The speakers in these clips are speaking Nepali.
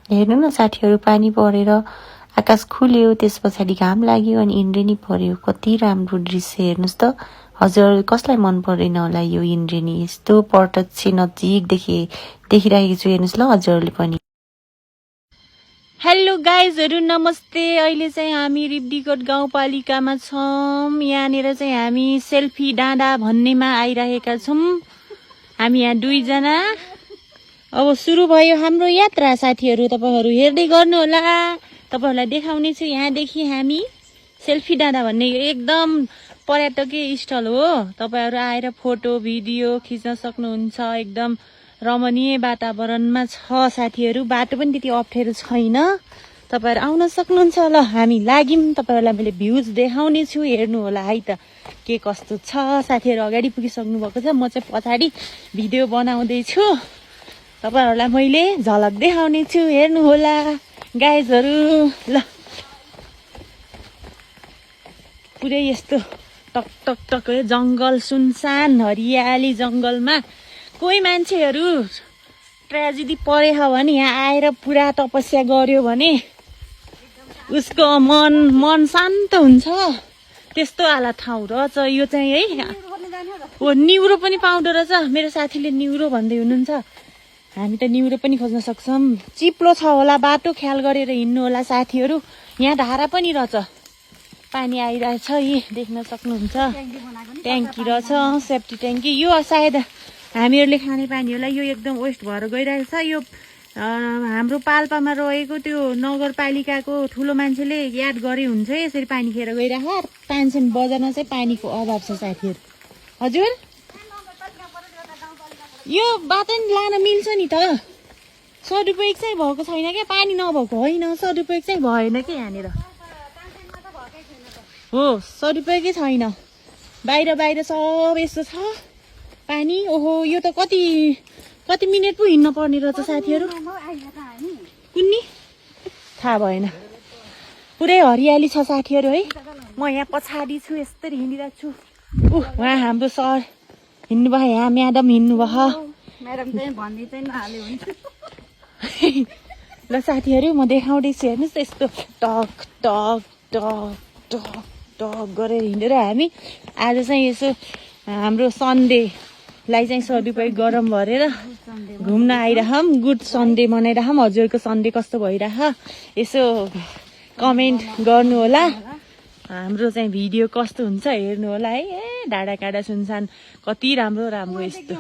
हेर्नु न साथीहरू, पानी परेर आकाश खुल्यो, त्यस पछाडि घाम लाग्यो अनि इन्द्रेणी पर्यो। कति राम्रो दृश्य हेर्नुहोस् त। हजुर कसलाई मन पर्दैन होला यो इन्द्रेणी? यस्तो प्रत्यक्ष नजिकदेखि देखिरहेको छु, हेर्नुहोस् ल हजुरहरूले पनि। हेलो गाइजहरू, नमस्ते। अहिले चाहिँ हामी रिब्दीकोट गाउँपालिकामा छौँ। यहाँनिर चाहिँ हामी सेल्फी डाँडा भन्नेमा आइरहेका छौँ। हामी यहाँ दुईजना। अब सुरु भयो हाम्रो यात्रा साथीहरू, तपाईँहरू हेर्दै गर्नु होला। तपाईँहरूलाई देखाउने छु यहाँदेखि हामी सेल्फी डाँडा भन्ने एकदम पर्यटकीय स्थल हो। तपाईँहरू आएर फोटो भिडियो खिच्न सक्नुहुन्छ। एकदम रमणीय वातावरणमा छ साथीहरू। बाटो पनि त्यति अप्ठ्यारो छैन, तपाईँहरू आउन सक्नुहुन्छ। ल हामी लाग्यौँ, तपाईँहरूलाई मैले भ्युज देखाउने छु, हेर्नु होला है त के कस्तो छ। साथीहरू अगाडि पुगिसक्नु भएको छ, म चाहिँ पछाडि भिडियो बनाउँदैछु। तपाईँहरूलाई मैले झलक देखाउने छु, हेर्नु होला गाइजहरू। ल पुरै यस्तो टक टक टक जङ्गल, सुनसान हरियाली जङ्गलमा कोही मान्छेहरू ट्रेजेडी परेछ भने यहाँ आएर पुरा तपस्या गर्यो भने उसको मन शान्त हुन्छ। त्यस्तो वाला ठाउँ रहेछ यो चाहिँ है। हो निउरो पनि पाउँदो रहेछ। मेरो साथीले निउरो भन्दै हुनुहुन्छ। हामी त निउरो पनि खोज्न सक्छौँ। चिप्लो छ होला बाटो, ख्याल गरेर हिँड्नु होला साथीहरू। यहाँ धारा पनि रहेछ, पानी आइरहेछ, यी देख्न सक्नुहुन्छ। ट्याङ्की रहेछ, सेफ्टी ट्याङ्की। यो सायद हामीहरूले खाने पानी होला। यो एकदम वेस्ट भएर गइरहेको छ। यो हाम्रो पाल्पामा रहेको त्यो नगरपालिकाको ठुलो मान्छेले याद गरे हुन्छ यसरी पानी खेर गइरह। तानसेन बजारमा चाहिँ पानीको अभाव छ साथीहरू। हजुर यो बाटो नि लान मिल्छ नि त। सदुपयोग चाहिँ भएको छैन क्या, पानी नभएको होइन, सदुपयोग चाहिँ भएन क्या यहाँनिर। हो सदुपयोगै छैन। बाहिर बाहिर सब यस्तो छ पानी। ओहो यो त कति मिनट पो हिँड्न पर्ने रहेछ साथीहरू। कुन्नी थाहा भएन। पुरै हरियाली छ साथीहरू है। म यहाँ पछाडि छु, यस्तरी हिँडिरहेको छु। उहाँ हाम्रो सर हिँड्नु भयो, यहाँ म्याडम हिँड्नु भयो। ल साथीहरू म देखाउँदैछु, हेर्नुहोस् त यस्तो टक टक टक टक टक गरेर हिँडेर हामी आज चाहिँ यसो हाम्रो सन्डेलाई चाहिँ सदुपयोग गरौँ भरेर घुम्न आइरहौँ। Good Sunday मनाइरहौँ। हजुरको सन्डे कस्तो भइरह यसो कमेन्ट गर्नु होला। हाम्रो चाहिँ भिडियो कस्तो हुन्छ हेर्नु होला है। ए डाँडा काँडा सुनसान कति राम्रो राम्रो यस्तो।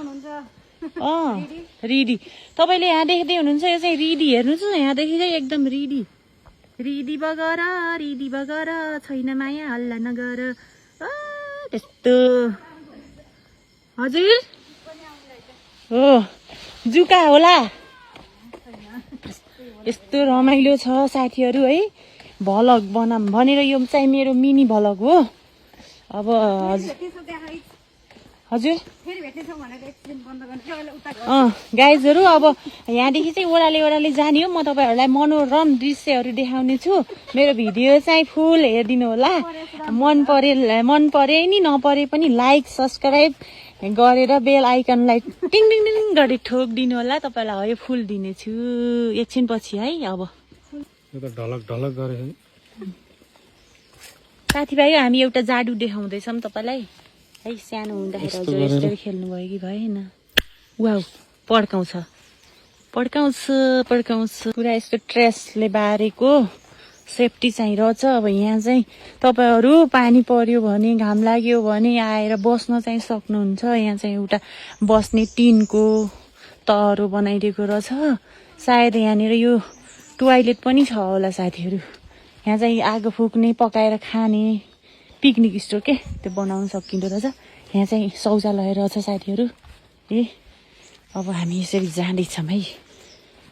रिडी तपाईँले यहाँ देख्दै हुनुहुन्छ, यो चाहिँ रिडी। हेर्नुहोस् न यहाँदेखि चाहिँ एकदम रिडी रिडी बगर छैन माया हल्ला नगर त्यस्तो। हजुर हो जुका होला। यस्तो रमाइलो छ साथीहरू है। भ्लग बनाऊँ भनेर यो चाहिँ मेरो मिनी भ्लग हो। अब हजुर गाइजहरू अब यहाँदेखि चाहिँ ओह्राले जाने हो। म तपाईँहरूलाई मनोरम दृश्यहरू देखाउने छु। मेरो भिडियो चाहिँ फुल हेरिदिनु होला। मन परे नि नपरे पनि लाइक सब्सक्राइब गरेर बेल आइकनलाई टिङ टिङ टिङ गरी ठोकिदिनु होला। तपाईँलाई हयो फुल दिनेछु एकछिन पछि है। अब ढलक गरे साथीभाइ हामी एउटा जादु देखाउँदैछौँ तपाईँलाई है। सानो हुँदाखेरि हजुर यस्तरी खेल्नुभयो कि भएन? वाउ पड्काउँछ पुरा यस्तो ट्रेसले बारेको सेफ्टी चाहिँ रहेछ। अब यहाँ चाहिँ तपाईँहरू पानी पर्यो भने घाम लाग्यो भने आएर बस्न चाहिँ सक्नुहुन्छ। यहाँ चाहिँ एउटा बस्ने टिनको तहरो बनाइदिएको रहेछ। सायद यहाँनिर यो टोयलेट पनि छ होला साथीहरू। यहाँ चाहिँ आगो फुक्ने पकाएर खाने पिकनिक स्टोर के त्यो बनाउन सकिँदो रहेछ। यहाँ चाहिँ शौचालय रहेछ साथीहरू। ए अब हामी यसरी जाँदैछौँ है।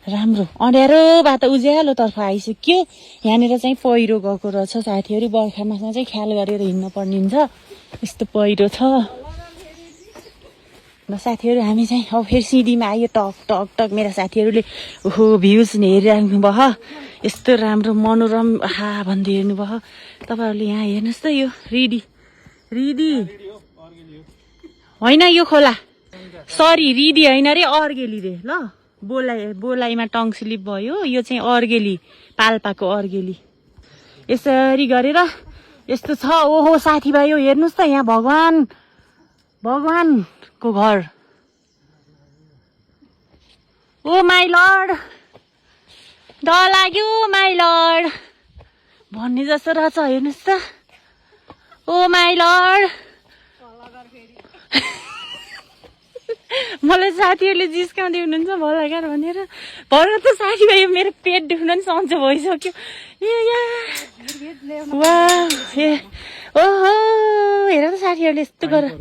राम्रो अँध्यारो बाटो उज्यालोतर्फ आइसक्यो। यहाँनिर चाहिँ पहिरो गएको रहेछ साथीहरू। बर्खामा चाहिँ ख्याल गरेर हिँड्न पर्ने हुन्छ। यस्तो पहिरो छ। ल साथीहरू हामी चाहिँ अब फेरि सिँढीमा आयो। टक टक टक मेरा साथीहरूले ओहो भ्युज हेरिराख्नु भयो। यस्तो राम्रो मनोरम आहा भन्दै हेर्नु भयो। तपाईँहरूले यहाँ हेर्नुहोस् त यो रिडी होइन यो खोला। सरी रिडी होइन रे, अर्गेली रे। ल बोलाइमा टङ स्लिप भयो। यो चाहिँ अर्गेली, पाल्पाको अर्गेली। यसरी गरेर यस्तो छ। ओहो साथीभाइ यो हेर्नुहोस् त, यहाँ भगवानको घर। ओ माई लर्ड, डर लाग्यो माई लर्ड भन्ने जस्तो रहेछ। हेर्नुहोस् त, ओ माई लर्ड। मलाई साथीहरूले जिस्काउँदै हुनुहुन्छ भलागार भनेर। भर्खर त साथीभाइ मेरो पेट दुख्न नि सन्चो भइसक्यो। ओहो हेर त साथीहरूले यस्तो गरेर।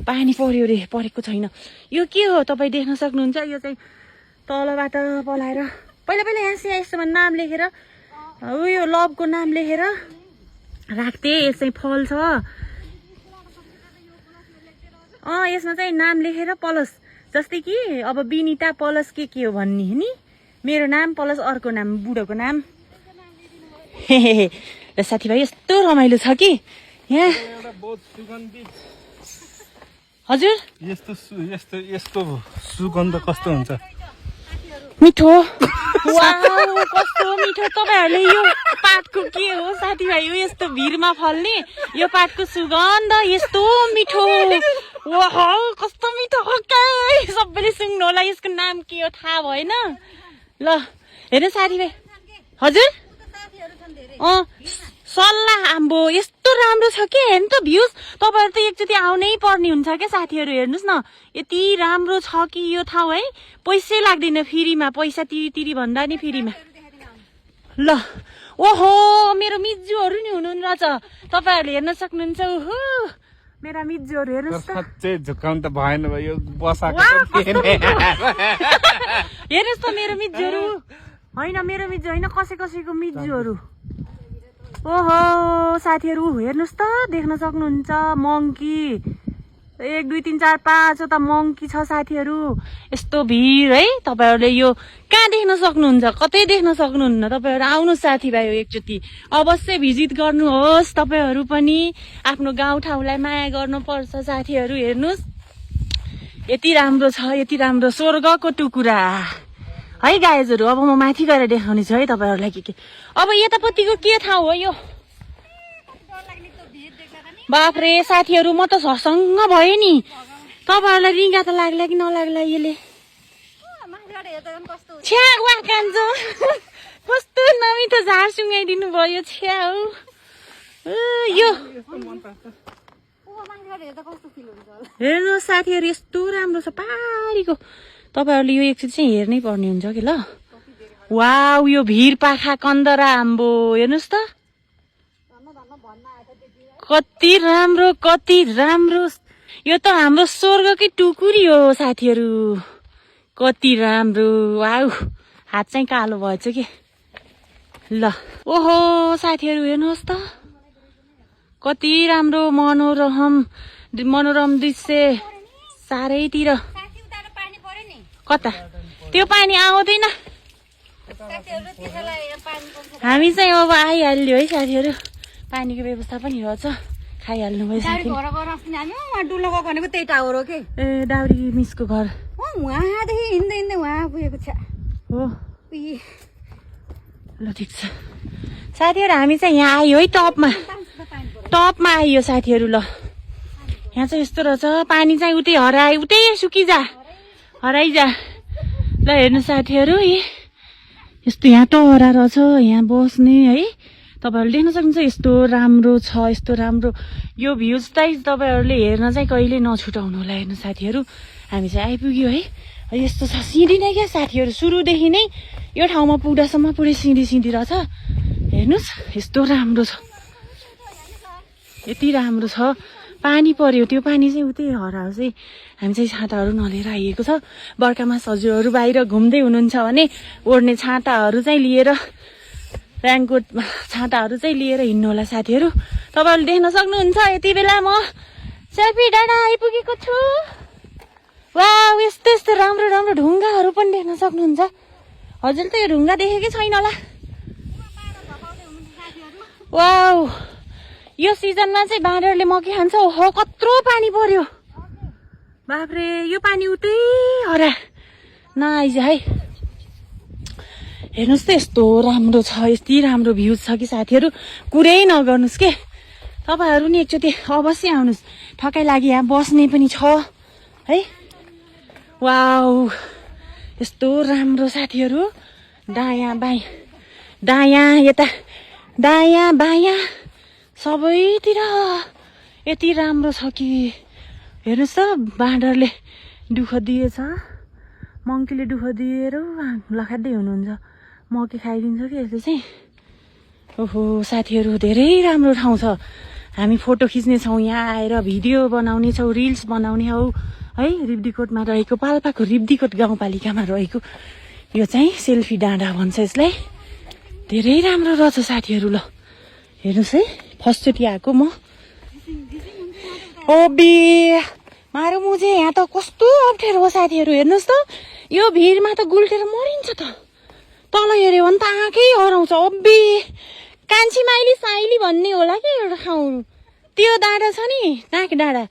पानी पर्यो रे, परेको छैन। यो के हो तपाईँ देख्न सक्नुहुन्छ? यो चाहिँ तलबाट पलाएर पहिला यहाँ नाम लेखेर, उयो लभको नाम लेखेर राख्थे। यस चाहिँ फल छ। यसमा चाहिँ नाम लेखेर प्लस, जस्तै कि अब विनिता प्लस के हो भन्ने नि, मेरो नाम प्लस अर्को नाम, बुढोको नाम। र साथीभाइ यस्तो रमाइलो छ कि यहाँ। हजुर यसको सुगन्ध कस्तो हुन्छ? मिठो। वाउ कस्तो मिठो। तपाईँहरूले यो पातको के हो साथीभाइ? यो यस्तो भिरमा फल्ने यो पातको सुगन्ध यस्तो मिठो। वाह कस्तो मिठो। सबैले सुन्नु होला। यसको नाम के हो थाहा भएन? ल हेर्नु साथीभाइ। हजुर सल्लाह आम्बो यस्तो राम्रो छ कि। हेर्नु त भ्युज। तपाईँहरू त एकचोटि आउनै पर्ने हुन्छ क्या साथीहरू। हेर्नुहोस् न यति राम्रो छ कि यो ठाउँ है। पैसै लाग्दैन, फ्रीमा। पैसा तिरी भन्दा नि फ्रीमा। ल ओहो मेरो मिज्जूहरू नि हुनुहुन्न रहेछ। तपाईँहरूले हेर्न सक्नुहुन्छ। ओहो मेरा मिज्जूहरू हेर्नुहोस् त। झुकाउनु त भएन भयो, बसाको हेर्नुहोस् त मेरो मिज्जूहरू। होइन मेरो मिज्जू होइन, कसैको मिज्जूहरू। ओहो साथीहरू हेर्नुहोस् त, देख्न सक्नुहुन्छ मङ्की। 1 2 3 4 5वटा मङ्की छ साथीहरू। यस्तो भिड है। तपाईँहरूले यो कहाँ देख्न सक्नुहुन्छ? कतै देख्न सक्नुहुन्न। तपाईँहरू आउनुहोस् साथीभाइ एकचोटि अवश्य भिजिट गर्नुहोस्। तपाईँहरू पनि आफ्नो गाउँठाउँलाई माया गर्नुपर्छ साथीहरू। हेर्नुहोस् यति राम्रो छ, यति राम्रो स्वर्गको टुकुरा है गाइजहरू। अब म माथि गएर देखाउने छु है तपाईँहरूलाई के। अब यतापट्टिको के ठाउँ हो यो? बाफ्रे साथीहरू म त झसङ्ग भएँ नि। तपाईँहरूलाई रिङ्गा त लाग्ला कि नलाग्ला यसले? छ्या वा कान्छ कस्तो नमिठो झार सुँगाइदिनु भयो। छ्या हो यो हेर्नुहोस् साथीहरू यस्तो राम्रो छ पारीको। तपाईँहरूले यो एकचोटि चाहिँ हेर्नै पर्ने हुन्छ कि ल। वाउ यो भिर पाखा कन्दरा आम्बो हेर्नुहोस् त, कति राम्रो कति राम्रो। यो त हाम्रो स्वर्गकै टुकुरी हो साथीहरू। कति राम्रो। वाउ हात चाहिँ कालो भएछ कि। ल ओहो साथीहरू हेर्नुहोस् त, कति राम्रो मनोरम दृश्य चारैतिर। कता त्यो पानी आउँदैन। हामी चाहिँ अब आइहाल्यो है साथीहरू। पानीको व्यवस्था पनि रहेछ, खाइहाल्नु भयो साथी। त्यही टावर हो कि ए दाउरी मिसको घर उहाँदेखि हिँड्दै उहाँ पुगेको छ हो। ल ठिक छ साथीहरू, हामी चाहिँ यहाँ आयो है टपमा आइयो साथीहरू। ल यहाँ चाहिँ यस्तो रहेछ, पानी चाहिँ उतै सुकिजा हराइजा। ल हेर्नु साथीहरू यस्तो यहाँ टहरा रहेछ, यहाँ बस्ने है। तपाईँहरूले देख्न सक्नुहुन्छ यस्तो राम्रो छ, यस्तो राम्रो। यो भ्युज चाहिँ तपाईँहरूले हेर्न चाहिँ कहिले नछुटाउनु होला। हेर्नु साथीहरू हामी चाहिँ आइपुग्यो है। यस्तो छ सिँढी नै क्या साथीहरू, सुरुदेखि नै यो ठाउँमा पुग्दासम्म पुरै सिँढी रहेछ। हेर्नुहोस् यस्तो राम्रो छ, यति राम्रो छ। पानी पर्यो, त्यो पानी चाहिँ उतै हरायो चाहिँ। हामी चाहिँ छाताहरू नलिएर आइएको छ। बर्खामा हजुरहरू बाहिर घुम्दै हुनुहुन्छ भने ओढ्ने छाताहरू चाहिँ लिएर, रेनकोट छाताहरू चाहिँ लिएर हिँड्नु होला साथीहरू। तपाईँहरूले देख्न सक्नुहुन्छ यति बेला म सेल्फी डाँडा आइपुगेको छु। वाउ यस्तो यस्तो राम्रो राम्रो ढुङ्गाहरू पनि देख्न सक्नुहुन्छ। हजुरले त यो ढुङ्गा देखेकै छैन होला। वाउ यो सिजनमा चाहिँ बाँदरले मकै खान्छ। ओहो कत्रो पानी पर्यो बाफ्रे। यो पानी उतै हरा नआइज है। हेर्नुहोस् त यस्तो राम्रो छ, यति राम्रो भ्यू छ कि साथीहरू कुरै नगर्नुहोस् के। तपाईँहरू नि एकचोटि अवश्य आउनुहोस्, ठक्कै लागि यहाँ बस्ने पनि छ है। वाउ यस्तो राम्रो साथीहरू, दायाँ बायाँ दायाँ यता दायाँ बायाँ सबैतिर यति राम्रो छ कि। हेर्नुहोस् त बाँदरले दुःख दिएछ, मङ्कीले दुःख दिएर लखाड्दै हुनुहुन्छ। मकै खाइदिन्छ कि यसले चाहिँ। ओहो साथीहरू धेरै राम्रो ठाउँ छ। हामी फोटो खिच्नेछौँ, यहाँ आएर भिडियो बनाउने छौँ, रिल्स बनाउने हौ है। रिब्दीकोटमा रहेको, पाल्पाको रिब्दीकोट गाउँपालिकामा रहेको यो चाहिँ सेल्फी डाँडा भन्छ यसलाई। धेरै राम्रो रहेछ साथीहरू। ल हेर्नुहोस् है, फर्स्टचोटि आएको म। ओबे मारो मुझे, यहाँ त कस्तो अप्ठ्यारो हो साथीहरू। हेर्नुहोस् त यो भिडमा त गुल्टेर मरिन्छ त। तल हेऱ्यो भने त आँखै हराउँछ। ओबे कान्छी माइली साइली भन्ने होला क्या एउटा ठाउँ, त्यो डाँडा छ नि, नाक डाँडा।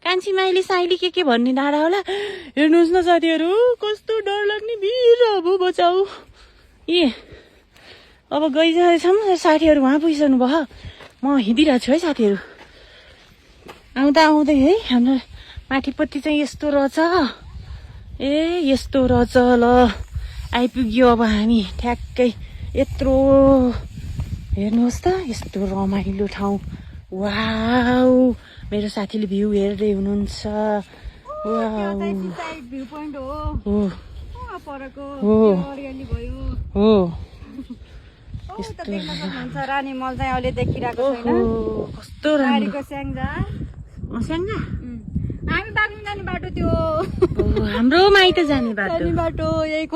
कान्छी माइली साइली के भन्ने डाँडा होला। हेर्नुहोस् न साथीहरू कस्तो डर लाग्ने भिड। अब बचाऊ ए अब गइसकेछौँ साथीहरू, उहाँ पुगिसक्नु भयो। म हिँडिरहेको छु है साथीहरू। आउँदा आउँदै है हाम्रो माथिपट्टि चाहिँ यस्तो रहेछ। ए यस्तो रहेछ। ल आइपुग्यो अब हामी ठ्याक्कै यत्रो। हेर्नुहोस् त यस्तो रमाइलो ठाउँ। वाउ मेरो साथीले भ्यू हेर्दै हुनुहुन्छ। वाउ भ्यू पोइन्ट हो हो परको हो अलिअलि भयो हो। यस्तो देख्न सक्नुहुन्छ। रानी मल चाहिँ अहिले देखिरहेको छैन। ओहो कस्तो राम्रो। गाडीको स्याङ्जा स्याङ्जा हामी बाग्लुङ जाने बाटो त्यो हाम्रो माइत जाने बाटो। जाने बाटो यही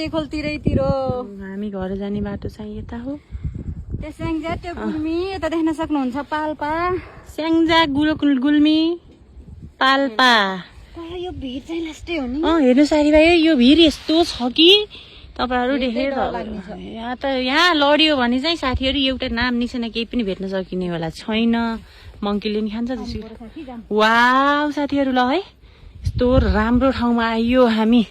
खोलतिरैतिर। हामी घर जाने बाटो चाहिँ यता हो। त्यो स्याङ्जा त्यो गुल्मी यता देख्न सक्नुहुन्छ। पाल्पा स्याङ्जा गुल्मी पाल्पा। तर यो भिड चाहिँ लास्टै हो नि। हेर्नु साथी भाइ यो भिड यस्तो छ कि तपाईँहरू देखेर यहाँ लड्यो भने चाहिँ साथीहरू एउटा नाम निशाना केही पनि भेट्न सकिने होला छैन। मङ्कीले नि खान्छ त्यसो। वाउ साथीहरू ल है यस्तो राम्रो ठाउँमा आइयो हामी।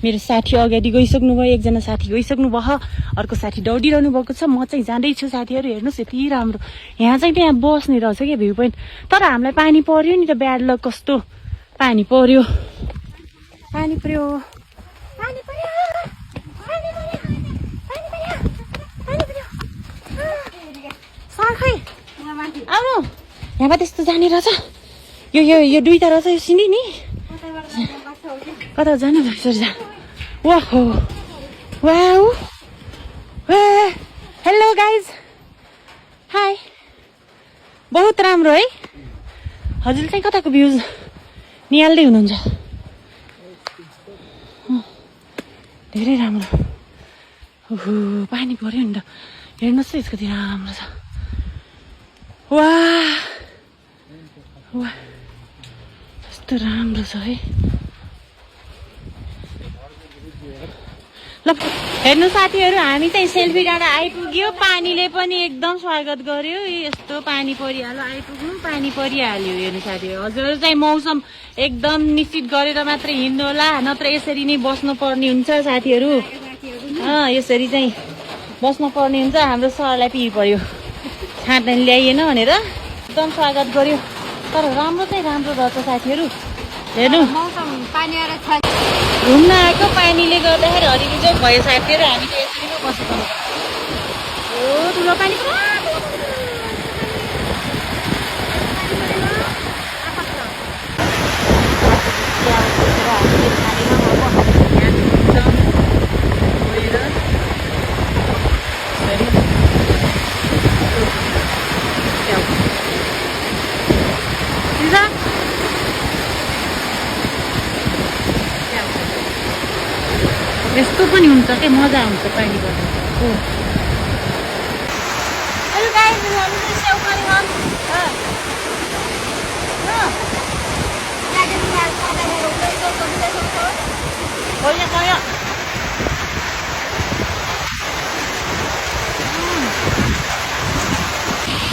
मेरो साथी अगाडि गइसक्नु भयो, एकजना साथी गइसक्नु भयो, अर्को साथी दौडिरहनु भएको छ। म चाहिँ जाँदैछु साथीहरू। हेर्नुहोस् यति राम्रो। यहाँ चाहिँ त्यहाँ बस्ने रहेछ क्या भ्यू पोइन्ट। तर हामीलाई पानी पर्यो नि त, ब्याड लक कस्तो पानी पर्यो। पानी पर्यो पानी पर्यो खै आउनु। यहाँ त्यस्तो जाने रहेछ। यो दुईटा रहेछ यो सिनी नि। कता जानु सर जा। वाहो वाउ हेलो गाइज हाई। बहुत राम्रो है। हजुर चाहिँ कताको भ्युज निहाल्दै हुनुहुन्छ। धेरै राम्रो। ओहो पानी पर्यो नि त। हेर्नुहोस् त यसको कति राम्रो छ। वाह वाह कस्तो राम्रो छ है। ल हेर्नु साथीहरू हामी चाहिँ सेल्फी डाँडा आइपुग्यो। पानीले पनि एकदम स्वागत गर्यो। यस्तो पानी परिहाल्यो, आइपुग्नु पानी परिहाल्यो। हेर्नु साथीहरू हजुर चाहिँ मौसम एकदम निश्चित गरेर मात्रै हिँड्नु होला, नत्र यसरी नै बस्नु पर्ने हुन्छ साथीहरू। यसरी चाहिँ बस्नु पर्ने हुन्छ। हाम्रो सरलाई पिर पर्यो, छाँट्न ल्याइएन भनेर एकदम स्वागत गर्यो। तर राम्रो चाहिँ राम्रो रहेछ साथीहरू। हेर्नु मौसम पानी आएर छ। घुम्न आएको पानीले गर्दाखेरि हरिबिजोग भयो साथीहरू। हामी त यसरी नै बसेको हो। ठुलो पानी यस्तो पनि हुन्छ के मजा हुन्छ पानी पर्दा। हेलो गाइस हामी चाहिँ सेउपानी हम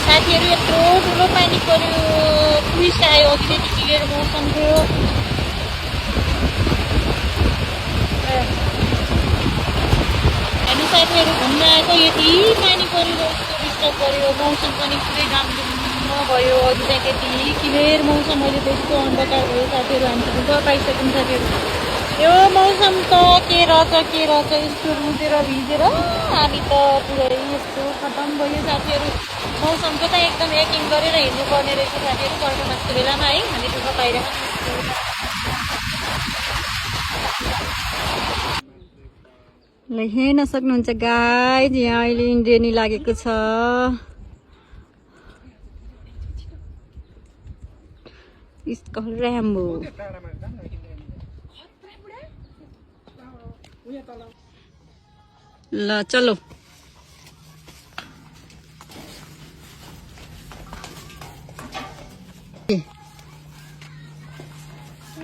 साथीहरू यत्रो ठुलो पानी पर्यो। टुरिस्ट आयो अघि नै क्लियर मौसम थियो। साथीहरू घुम्न आएको यति पानी परिरहेको डिस्टर्ब गर्यो मौसम पनि पुरै राम्रो भयो अघि चाहिँ यति क्लियर मौसम अहिले त्यस्तो अन्धकार भयो साथीहरू हामी ढुक्क पाइसक्यौँ साथीहरू यो मौसम त के रहेछ यस्तो रुँदेर भिजेर हामी त पुरै यस्तो खतम भयो साथीहरू मौसमको चाहिँ एकदम याकिङ गरेर हिँड्नुपर्ने रहेछ साथीहरू बर्खामासको बेलामा है हामी ढुक्क पाइरहेको ल हेर्न सक्नुहुन्छ गाइज यहाँ अहिले इन्द्रेणी लागेको छ इसको र्याम्बो ल चलो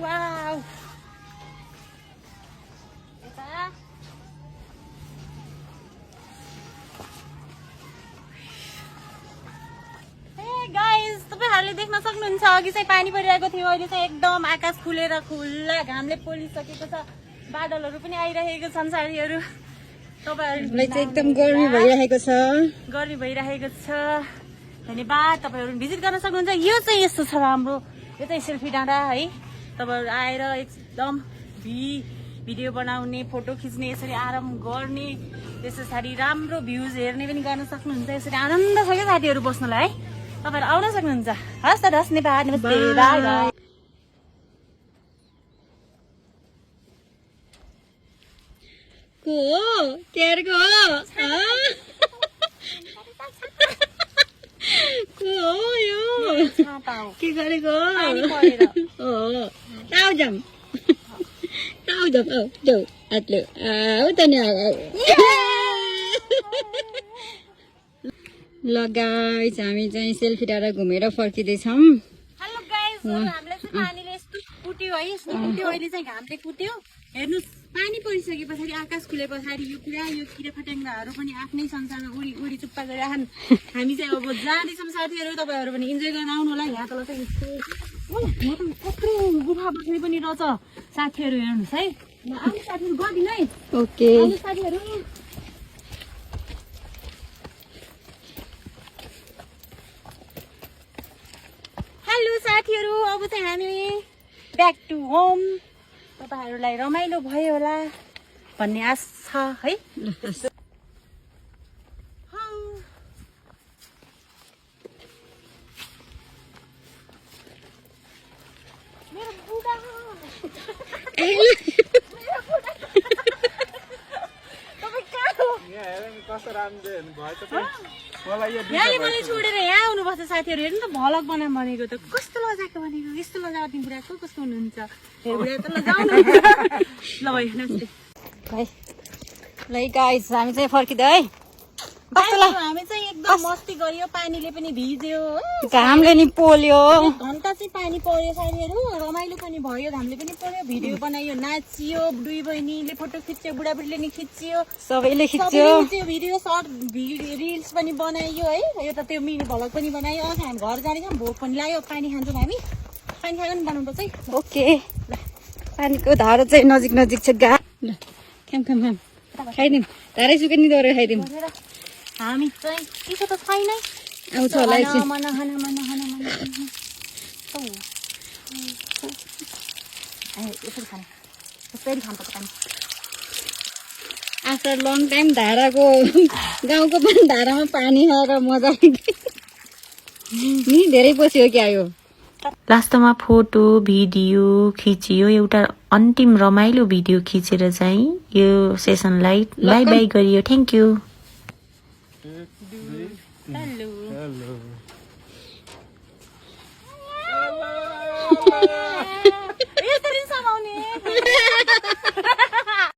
वाउ गाइस तपाईहरुले देख्न सक्नुहुन्छ अघि चाहिँ पानी परिरहेको थियो अहिले चाहिँ एकदम आकाश खुलेर खुल्ला घामले पोलिसकेको छ बादलहरू पनि आइरहेको छन् साथीहरू तपाईहरुलाई चाहिँ एकदम गर्मी भइरहेको छ धन्यवाद तपाईहरु भिजिट गर्न सक्नुहुन्छ यो चाहिँ यस्तो छ राम्रो यो चाहिँ सेल्फी डाँडा है तपाईहरु आएर एकदम भिडियो बनाउने फोटो खिच्ने यसरी आराम गर्ने त्यसरी राम्रो भ्यूज हेर्ने पनि गर्न सक्नुहुन्छ यसरी आनन्द छ क्या साथीहरु बस्नलाई है तपाईहरु आउन सक्नुहुन्छ हस् त हस् नेपाल नमस्ते बाइ बाइ को केरको को हो यो के गरेको हो ताउजम औ जाऊ आत्लो आउ त नि ल गाइस हामी चाहिँ सेल्फी डाँडा घुमेर फर्किँदैछौँ हेलो गाइस हामीले चाहिँ पानीले यस्तो कुट्यो है यस्तो कुट्यो अहिले चाहिँ घामले कुट्यो हेर्नुस् पानी परिसके पछाडि आकाश खुले पछाडि यो पुरा यो किरा फट्याङ्ग्राहरू पनि आफ्नै संसारमा उडी उडी चुप्पा गरिराखन् हामी चाहिँ अब जाँदैछौँ साथीहरू तपाईहरु पनि इन्जोय गर्न आउनु होला यहाँ तल चाहिँ यस्तो कत्रो गुफा बस्ने पनि रहेछ साथीहरू हेर्नुस् है आउनु साथीहरू गदिन है ओके आउनु साथीहरू हेलो साथीहरू अब चाहिँ हामी ब्याक टु होम तपाईहरुलाई रमाइलो भयो होला भन्ने आश छ है मेरो बुढा यहाँले मलाई छोडेर यहाँ आउनुपर्छ साथीहरू हेर्नु त भलग बनाऊँ भनेको त कस्तो लजाएको भनेको यस्तो लजाएको तिमी बुढा कस्तो हुनुहुन्छ बुढा त लजाउनु ल भाइ नमस्ते ल गाइस हामी चाहिँ फर्किँदै है हामी चाहिँ एकदम मस्ती गरियो पानीले पनि भिज्यो घामले नि पोल्यो घन्टा चाहिँ पानी पर्यो साथीहरू रमाइलो पनि भयो घामले पनि पर्यो भिडियो बनायो नाचियो दुई बहिनीले फोटो खिच्यो बुढाबुढीले नि खिच्यो सबैले खिच्यो भिडियो सर्ट रिल्स पनि बनाइयो है एउटा त्यो मिनी भ्लग पनि बनायो हामी घर जाँदैछौँ भोक पनि लाग्यो पानी खान्छौँ हामी पानी खाएर पनि बनाउनुपर्छ है ओके पानीको धारो चाहिँ नजिक नजिक छ गा ल खाम खाइदिउँ धारै सुके नि दौरेर खाइदिउँ हामी चाहिँ चिसो त छैन आउँछ होला आफ्टर लङ टाइम धाराको गाउँको पनि धारामा पानी खाएर मजा नि धेरै पछि हो क्या यो लास्टमा फोटो भिडियो खिचियो एउटा अन्तिम रमाइलो भिडियो खिचेर चाहिँ यो सेसनलाई बाई बाई गरियो थ्याङ्क यू हेलो हेलो